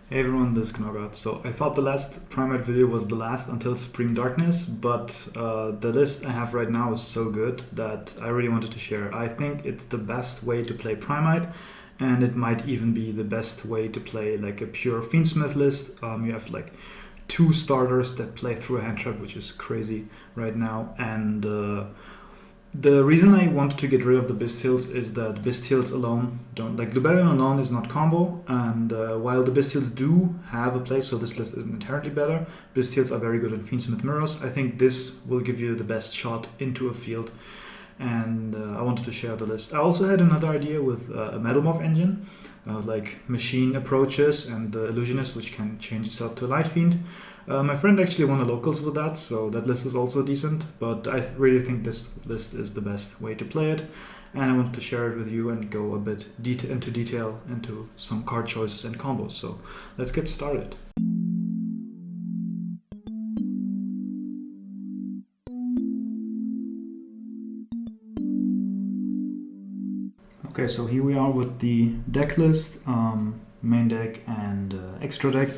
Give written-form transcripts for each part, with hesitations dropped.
Hey everyone, this is Knogat. So I thought the last PRIMITE video was the last until Supreme Darkness, but the list I have right now is so good that I really wanted to share. I think it's the best way to play PRIMITE, and it might even be the best way to play like a pure Fiendsmith list. You have like two starters that play through a hand trap, which is crazy right now, and the reason I wanted to get rid of the Bystials is that Bystials alone don't, like Lubellion alone is not combo, and while the Bystials do have a place, so this list isn't inherently better, Bystials are very good in Fiendsmith Mirrors. I think this will give you the best shot into a field, and I wanted to share the list. I also had another idea with a Metalmorph engine, like machine approaches and the Illusionist, which can change itself to a Light Fiend. My friend actually won the locals with that, so that list is also decent, but I really think this list is the best way to play it, and I wanted to share it with you and go a bit into detail into some card choices and combos. So let's get started. Okay, so here we are with the deck list, main deck and extra deck.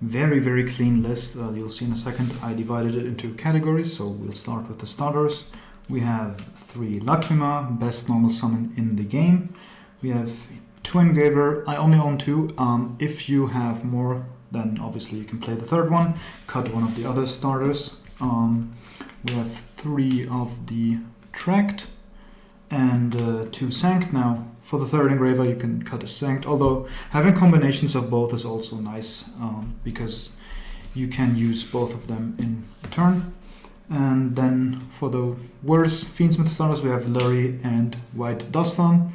Very, very clean list. You'll see in a second I divided it into categories, so we'll start with the starters. We have 3 Lacrima, best normal summon in the game. We have 2 Engraver, I only own 2. If you have more, then obviously you can play the third one, cut one of the other starters. We have 3 of the Tract and 2 Sanct. Now, for the third Engraver, you can cut a Sanct, although having combinations of both is also nice, because you can use both of them in a turn. And then for the worse Fiendsmith starters, we have Lurry and White Duston.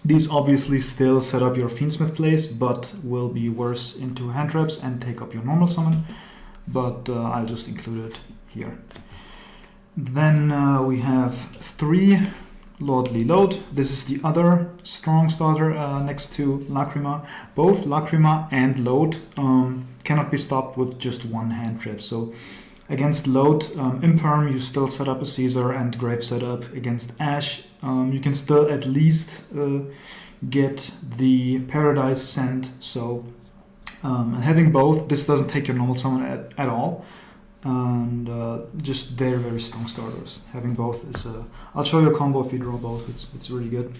These obviously still set up your Fiendsmith plays, but will be worse into Handtraps and take up your normal summon, but I'll just include it here. Then we have 3 Lode Lode. This is the other strong starter next to Lacrima. Both Lacrima and Lode cannot be stopped with just one hand trap. So against Lode, Imperm, you still set up a Caesar and Grave setup. Against Ash, you can still at least get the Paradise sent. So having both, this doesn't take your normal summon at all. And just very, very strong starters. Having both is I'll show you a combo if you draw both. It's really good.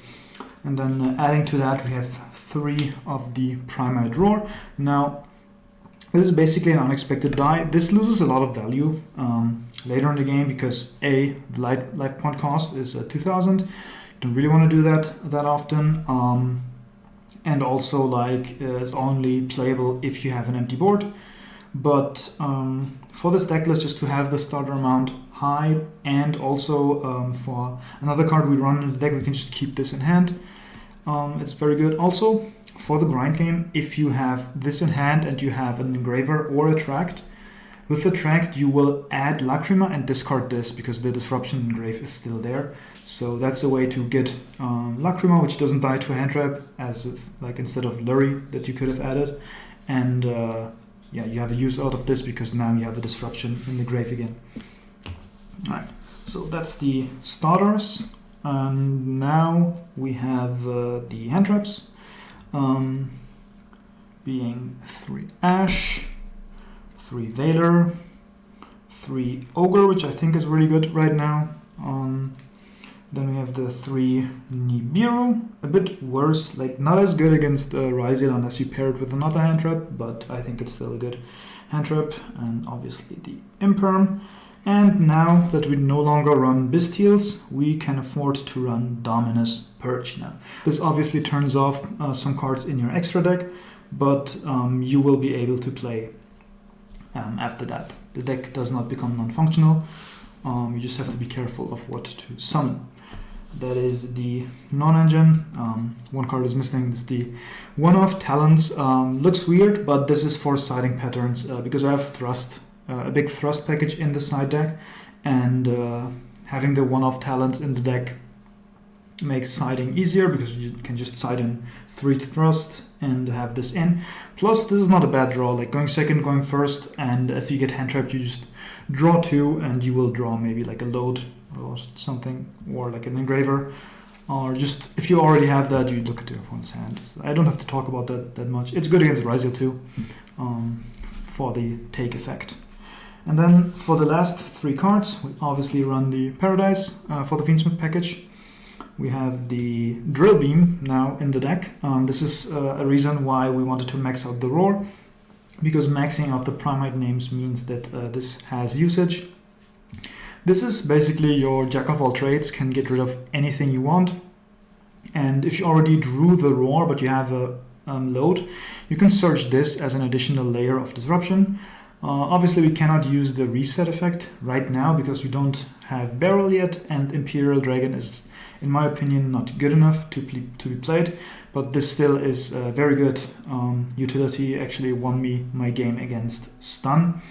And then adding to that, we have 3 of the PRIMITE Roar. Now, this is basically an unexpected die. This loses a lot of value later in the game because the life point cost is 2,000. You don't really want to do that often. And also, like, it's only playable if you have an empty board. But for this deck list, just to have the starter amount high, and also for another card we run in the deck, we can just keep this in hand. It's very good. Also, for the grind game, if you have this in hand and you have an Engraver or a Tract, with the Tract you will add Lacrima and discard this because the Disruption Engrave is still there. So that's a way to get Lacrima, which doesn't die to a hand trap, as if, like instead of Lurry that you could have added, and yeah, you have a use out of this because now you have a disruption in the grave again. Alright, so that's the starters. And now we have the hand traps, being 3 Ash, 3 Veiler, 3 Ogre, which I think is really good right now. Then we have the 3 Nibiru, a bit worse, like not as good against Ryzel unless you pair it with another hand trap, but I think it's still a good hand trap, and obviously the Imperm. And now that we no longer run Bystials, we can afford to run Dominus Purge now. This obviously turns off some cards in your extra deck, but you will be able to play after that. The deck does not become non-functional. You just have to be careful of what to summon. That is the non-engine. One card is missing. It's the one-off Talents. Looks weird, but this is for siding patterns because I have Thrust, a big Thrust package in the side deck, and having the one-off Talents in the deck makes siding easier because you can just side in 3 Thrust and have this in. Plus, this is not a bad draw, like going second, going first, and if you get hand trapped, you just draw 2 and you will draw maybe like a Lode or something, or like an Engraver. or just if you already have that, you look at your opponent's hand. I don't have to talk about that much. It's good against Ryziel too, for the take effect. And then for the last 3 cards, we obviously run the Paradise for the Fiendsmith package. We have the Drill Beam now in the deck. This is a reason why we wanted to max out the Roar, because maxing out the Primite names means that this has usage. This is basically your jack of all trades, can get rid of anything you want. And if you already drew the Roar but you have a load, you can search this as an additional layer of disruption. Obviously we cannot use the reset effect right now because you don't have Barrel yet, and Imperial Dragon is, in my opinion, not good enough to be played, but this still is a very good utility. Actually won me my game against Stun.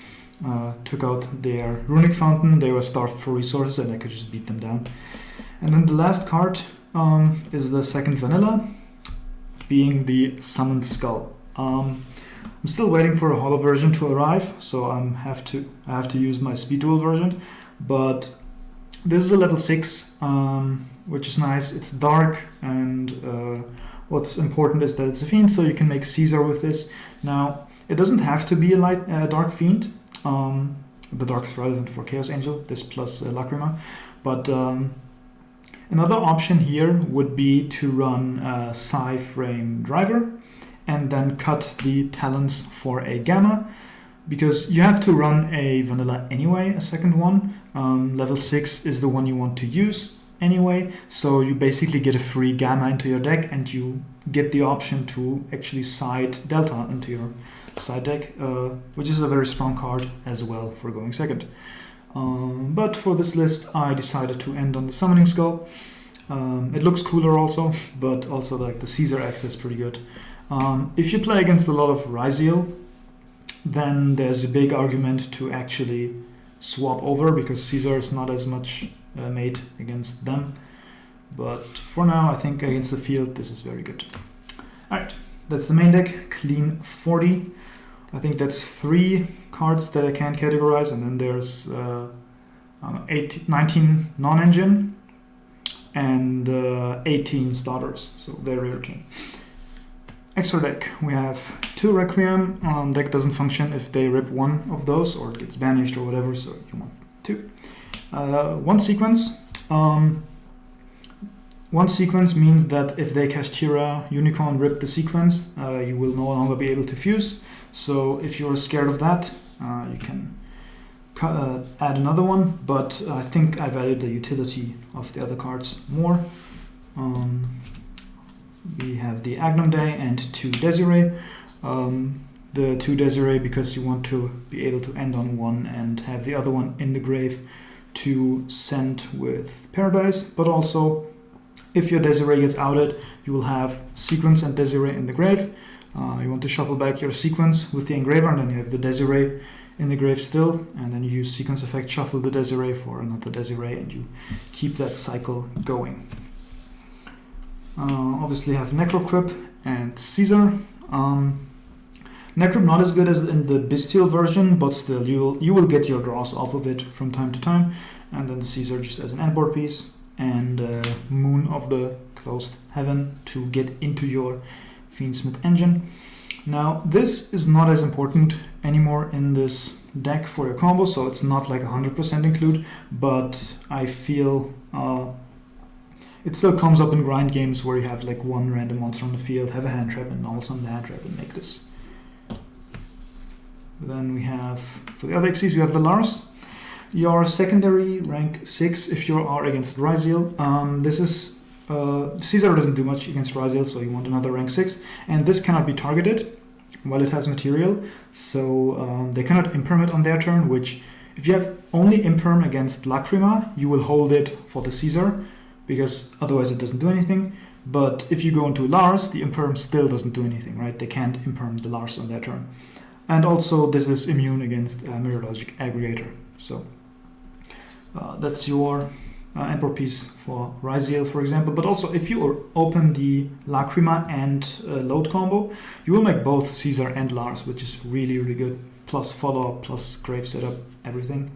Took out their Runic Fountain, they were starved for resources and I could just beat them down. And then the last card is the second vanilla, being the Summoned Skull. I'm still waiting for a holo version to arrive, so I have to use my speed duel version, but this is a level 6, which is nice. It's dark, and what's important is that it's a fiend, so you can make Caesar with this. Now, it doesn't have to be a dark fiend. The dark is relevant for Chaos Angel, this plus Lacrima, but another option here would be to run a Psi Frame Driver and then cut the talents for a Gamma, because you have to run a vanilla anyway, a second one. Level 6 is the one you want to use anyway, so you basically get a free Gamma into your deck and you get the option to actually side Delta into your side deck, which is a very strong card as well for going second. But for this list I decided to end on the Summoning Skull. It looks cooler also, but also like the Caesar Axe is pretty good. If you play against a lot of Ryziel, then there's a big argument to actually swap over, because Caesar is not as much made against them. But for now, I think against the field, this is very good. Alright, that's the main deck, clean 40. I think that's 3 cards that I can categorize, and then there's 19 non-engine and 18 starters, so very, very clean. Extra deck, we have 2 Requiem. Deck doesn't function if they rip one of those or it gets banished or whatever, so you want 2. 1 sequence. 1 sequence means that if they cast Tira, Unicorn, rip the sequence, you will no longer be able to fuse. So if you're scared of that, you can add another one, but I think I value the utility of the other cards more. We have the Agnum Day and 2 Desiree. The 2 Desiree because you want to be able to end on one and have the other one in the grave to send with Paradise, but also if your Desiree gets outed, you will have Sequence and Desiree in the grave. You want to shuffle back your Sequence with the Engraver, and then you have the Desiree in the grave still, and then you use Sequence effect, shuffle the Desiree for another Desiree, and you keep that cycle going. Obviously have Necrocrypt and Caesar. Necrocrypt not as good as in the Bestial version, but still you will get your draws off of it from time to time. And then the Caesar just as an endboard piece, and Moon of the Closed Heaven to get into your Fiendsmith engine. Now this is not as important anymore in this deck for your combo, so it's not like 100% include, but I feel it still comes up in grind games where you have like one random monster on the field, have a hand trap, and all of a sudden the hand trap and make this. Then we have, for the other Xyz, we have the Lars. Your secondary rank 6 if you are against Ryziel. This is Caesar doesn't do much against Ryziel, so you want another rank 6. And this cannot be targeted while it has material, so they cannot imperm it on their turn, which if you have only imperm against Lacrima, you will hold it for the Caesar, because otherwise it doesn't do anything. But if you go into Lars, the imperm still doesn't do anything, right? They can't imperm the Lars on their turn. And also this is immune against Mirror Logic Aggregator. So that's your endboard piece for Ryziel, for example. But also if you open the Lacrima and Lode combo, you will make both Caesar and Lars, which is really, really good. Plus follow-up, plus grave setup, everything.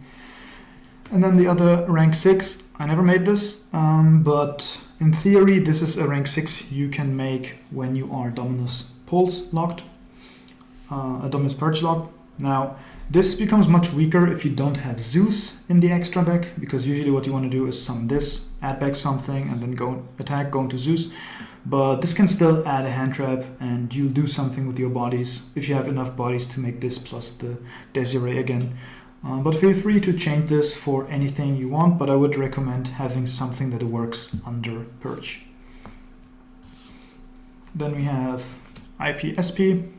And then the other rank 6, I never made this, but In theory, this is a rank 6 you can make when you are Dominus Pulse locked, a Dominus Purge lock. Now, this becomes much weaker if you don't have Zeus in the extra deck, because usually what you want to do is summon this, add back something, and then go attack, go into Zeus. But this can still add a hand trap, and you'll do something with your bodies if you have enough bodies to make this plus the Desiree again. But feel free to change this for anything you want, but I would recommend having something that works under Purge. Then we have IP, SP.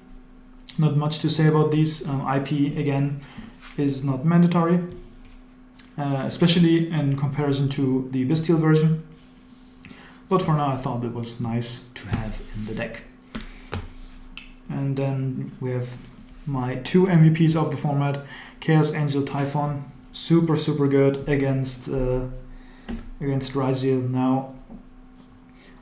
Not much to say about these. IP, again, is not mandatory, especially in comparison to the Bestial version. But for now, I thought it was nice to have in the deck. And then we have my 2 MVPs of the format. Chaos Angel Typhon, super good against Raziel. Now,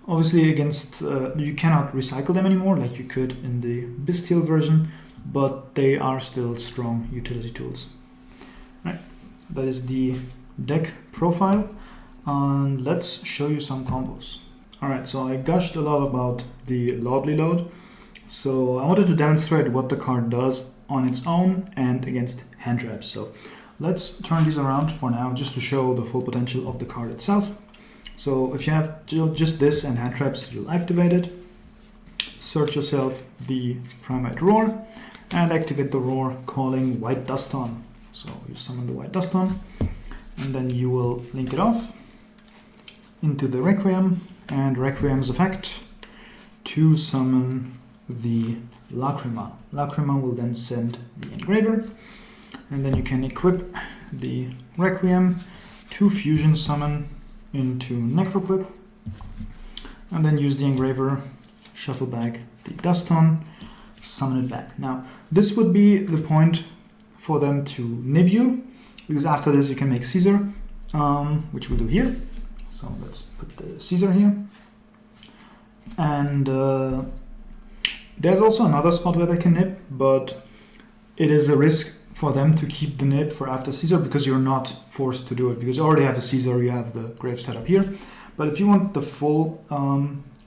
obviously against you cannot recycle them anymore like you could in the Bestial version, but they are still strong utility tools. Right, that is the deck profile, and let's show you some combos. All right, so I gushed a lot about the Lode, so I wanted to demonstrate what the card does on its own and against Handtraps. So let's turn these around for now just to show the full potential of the card itself. So if you have just this and Handtraps, you'll activate it, search yourself the PRIMITE Roar, and activate the Roar calling White Duston. So you summon the White Duston, and then you will link it off into the Requiem, and Requiem's effect to summon the Lacrima. Lacrima will then send the Engraver, and then you can equip the Requiem to fusion summon into Necroquip, and then use the Engraver, shuffle back the Duston, summon it back. Now, this would be the point for them to nib you, because after this you can make Caesar, which we'll do here. So let's put the Caesar here. And there's also another spot where they can nib, but it is a risk for them to keep the nib for after Caesar, because you're not forced to do it, because you already have a Caesar, you have the grave setup here. But if you want the full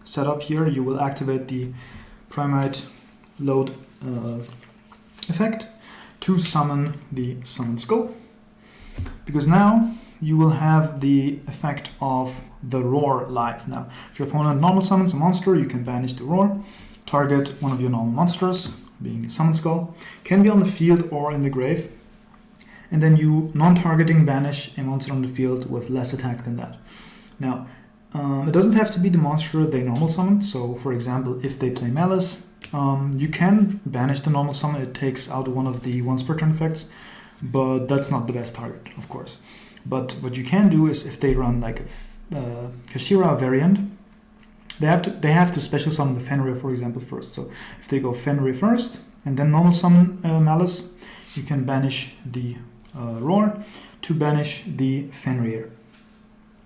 setup here, you will activate the PRIMITE Lode effect to summon the Summon Skull, because now you will have the effect of the Roar live. Now, if your opponent normal summons a monster, you can banish the Roar, target one of your normal monsters, being the Summon Skull, can be on the field or in the grave, and then you non-targeting banish a monster on the field with less attack than that. Now, it doesn't have to be the monster they normal summon, so for example, if they play Malice, you can banish the normal summon, it takes out one of the once per turn effects, but that's not the best target, of course. But what you can do is if they run like a Kashira variant, they have to special summon the Fenrir, for example, first. So if they go Fenrir first and then normal summon Malice, you can banish the Roar to banish the Fenrir.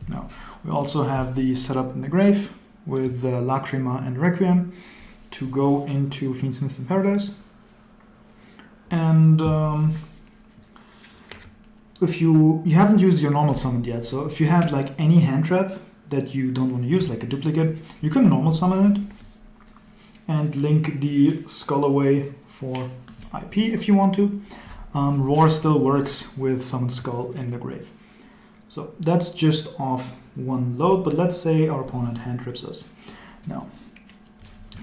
Now, we also have the setup in the grave with Lacrima and Requiem to go into Fiendsmith in Paradise. And if you haven't used your normal summon yet, so if you have like any hand trap that you don't want to use, like a duplicate, you can normal summon it and link the skull away for IP if you want to. Roar still works with Summon Skull in the grave. So that's just off one load, but let's say our opponent hand trips us. Now,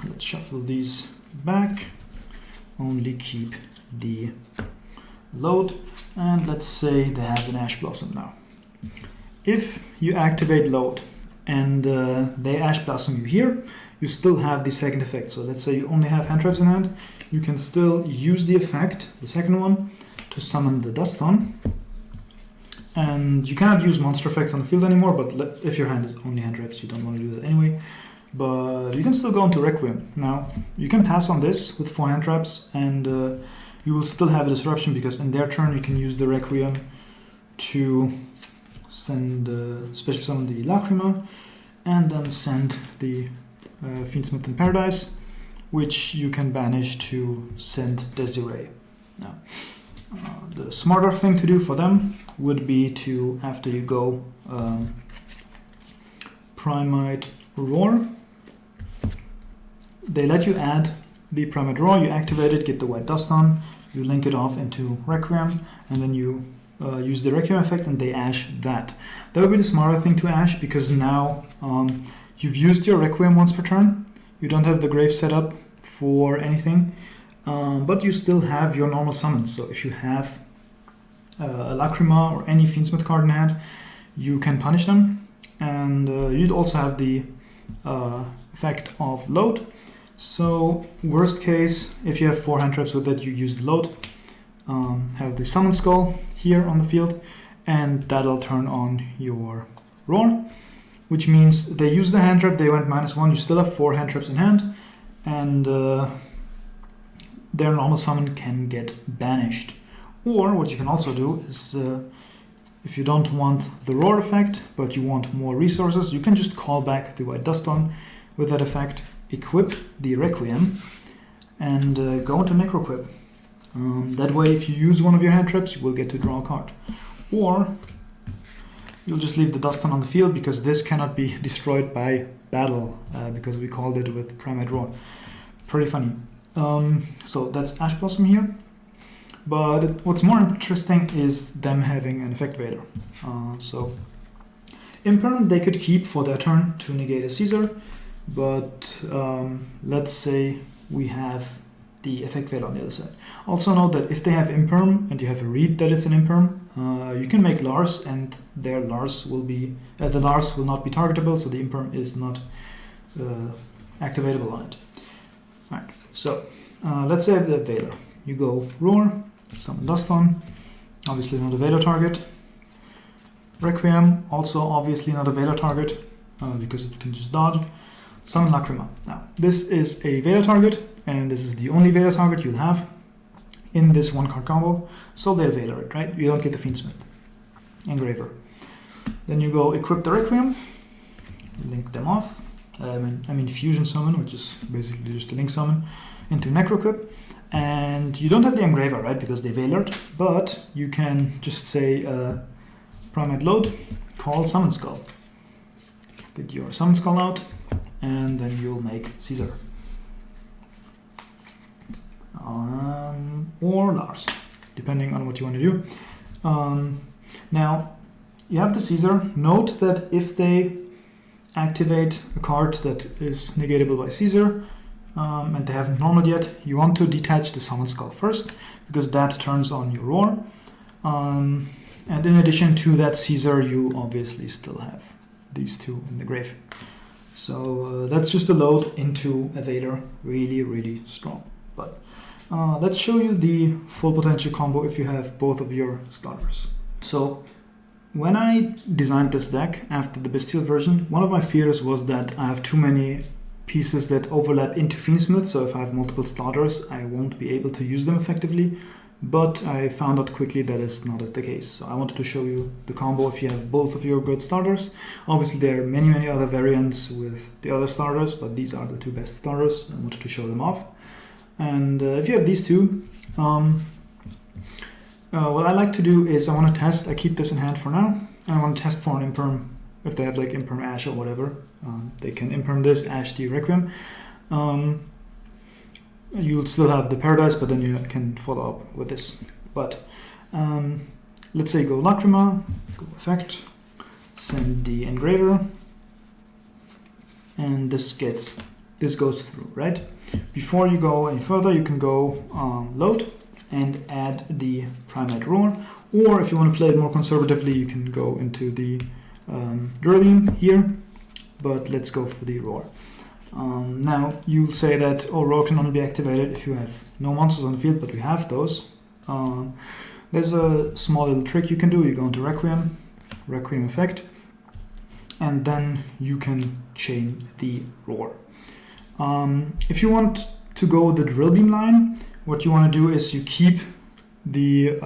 let's shuffle these back, only keep the load, and let's say they have an Ash Blossom now. If you activate load and they Ash Blossom you here, you still have the second effect. So let's say you only have hand traps in hand, you can still use the effect, the second one, to summon the Duston. And you cannot use monster effects on the field anymore, but if your hand is only hand traps, you don't want to do that anyway. But you can still go into Requiem. Now, you can pass on this with 4 hand traps, and you will still have a disruption, because in their turn you can use the Requiem to send special summon the Lacrima, and then send the Fiendsmith in Paradise, which you can banish to send Desiree. Now, the smarter thing to do for them would be to, after you go PRIMITE roar. They let you add the PRIMITE roar, you activate it, get the white dust on, you link it off into Requiem, and then you use the Requiem effect and they ash that. That would be the smarter thing to ash, because now you've used your Requiem once per turn. You don't have the grave set up for anything, but you still have your normal summons. So if you have a Lacrima or any Fiendsmith card in hand, you can punish them. And you'd also have the effect of Lode. So worst case, if you have 4 Handtraps with that, you use the Lode. Have the Summon Skull here on the field, and that'll turn on your Roar, which means they use the Handtrap, they went -1, you still have 4 Handtraps in hand, and their normal summon can get banished. Or what you can also do is, if you don't want the Roar effect, but you want more resources, you can just call back the White Dust on with that effect, equip the Requiem, and go into Necroquip. That way, if you use one of your Handtraps, you will get to draw a card. Or you'll just leave the dust on the field, because this cannot be destroyed by battle, because we called it with PRIMITE roar. Pretty funny. So that's Ash Blossom here. But what's more interesting is them having an Effect Vader. So Imperm they could keep for their turn to negate a Caesar, but let's say we have the Effect Vader on the other side. Also note that if they have Imperm and you have a read that it's an Imperm, you can make Lars, and their Lars will be the Lars will not be targetable, so the Imperm is not activatable on it. Alright, so let's say the Vader. You go Roar, summon Dust on, obviously not a Vader target. Requiem, also obviously not a Vader target, because it can just dodge. Summon Lacrima. Now, this is a Vader target, and this is the only Vader target you'll have in this 1-card combo, so they'll Vader it, right? You don't get the Fiendsmith Engraver. Then you go equip the Requiem, link them off. I mean Fusion Summon, which is basically just a link summon, into Necroquip. And you don't have the Engraver, right, because they Veilered, but you can just say PRIMITE Lode, call Summon Skull. Get your Summon Skull out, and then you'll make Caesar. Or Lars, depending on what you want to do. Now, you have the Caesar. Note that if they activate a card that is negatable by Caesar, and they haven't normal yet, you want to detach the Summon Skull first, because that turns on your Roar. And in addition to that Caesar, you obviously still have these two in the grave. So that's just a load into a Vader, really, really strong. But let's show you the full potential combo if you have both of your starters. So when I designed this deck after the Bestial version, one of my fears was that I have too many pieces that overlap into Fiendsmith, so if I have multiple starters, I won't be able to use them effectively. But I found out quickly that is not the case. So I wanted to show you the combo if you have both of your good starters. Obviously there are many, many other variants with the other starters, but these are the two best starters. I wanted to show them off. And if you have these two, what I like to do is I want to test, I keep this in hand for now, and I want to test for an Imperm. If they have like Imperm Ash or whatever, they can Imperm this, Ash the Requiem. You'll still have the Paradise, but then you can follow up with this. But let's say go Lacrima, go Effect, send the Engraver, and this goes through, right? Before you go any further, you can go Load and add the PRIMITE Roar, or if you want to play it more conservatively, you can go into the Durbeam here, but let's go for the Roar. Now you'll say that, oh, Roar can only be activated if you have no monsters on the field, but we have those. There's a small little trick you can do. You go into Requiem, Requiem effect, and then you can chain the Roar. If you want to go with the Drill Beam line, what you want to do is you keep the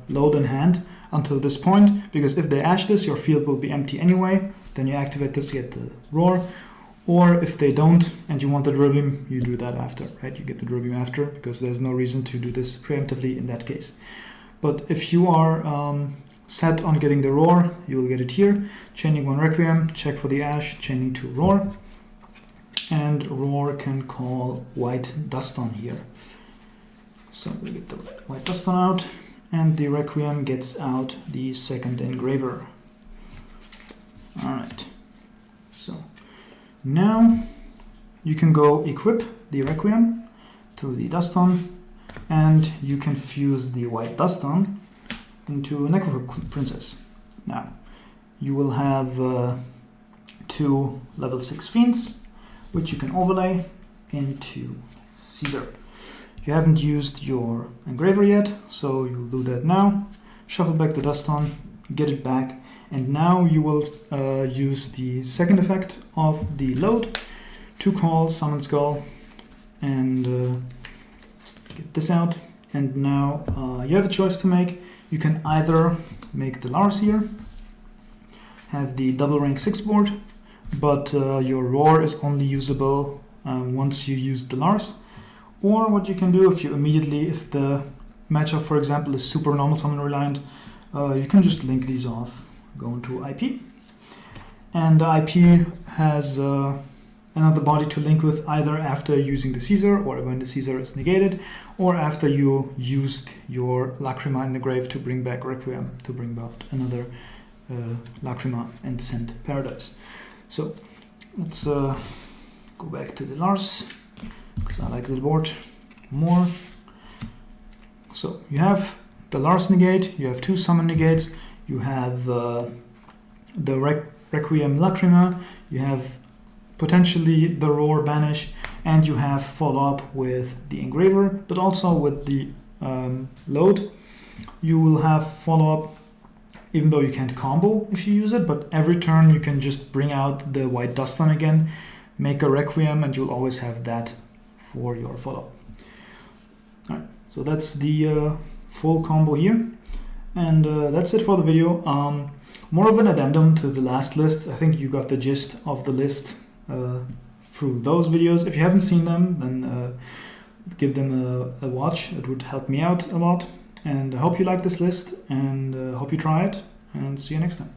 Load in hand until this point, because if they Ash this, your field will be empty anyway. Then you activate this, get the Roar. Or if they don't, and you want the Drill Beam, you do that after, right? You get the Drill Beam after, because there's no reason to do this preemptively in that case. But if you are set on getting the roar, you will get it here. Chaining 1 Requiem, check for the ash, chaining 2 roar. And roar can call white dust on here. So we get the white dust on out, and the Requiem gets out the second engraver. Alright, so now you can go equip the Requiem to the Duston, and you can fuse the white Duston into a Necro Princess. Now, you will have 2 level 6 Fiends, which you can overlay into Caesar. You haven't used your engraver yet, so you'll do that now. Shuffle back the Duston, get it back, and now you will use the second effect of the Lode to call Summon Skull and get this out. And now you have a choice to make. You can either make the Lars here, have the double rank 6 board, but your roar is only usable once you use the Lars. Or what you can do, if the matchup, for example, is super normal summon reliant, you can just link these off, go into IP. And IP has another body to link with either after using the Caesar, or when the Caesar is negated, or after you used your Lacrima in the grave to bring back Requiem, to bring about another Lacrima and send Paradise. So let's go back to the Lars, because I like the board more. So you have the Lars negate, you have 2 summon negates, you have the Requiem Lacrima, you have potentially the Roar banish, and you have follow up with the engraver, but also with the Lode. You will have follow up, even though you can't combo if you use it, but every turn you can just bring out the white Duston again, make a Requiem, and you'll always have that for your follow-up. Alright, so that's the full combo here, and that's it for the video. More of an addendum to the last list. I think you got the gist of the list through those videos. If you haven't seen them, then give them a watch. It would help me out a lot, and I hope you like this list, and hope you try it, and see you next time.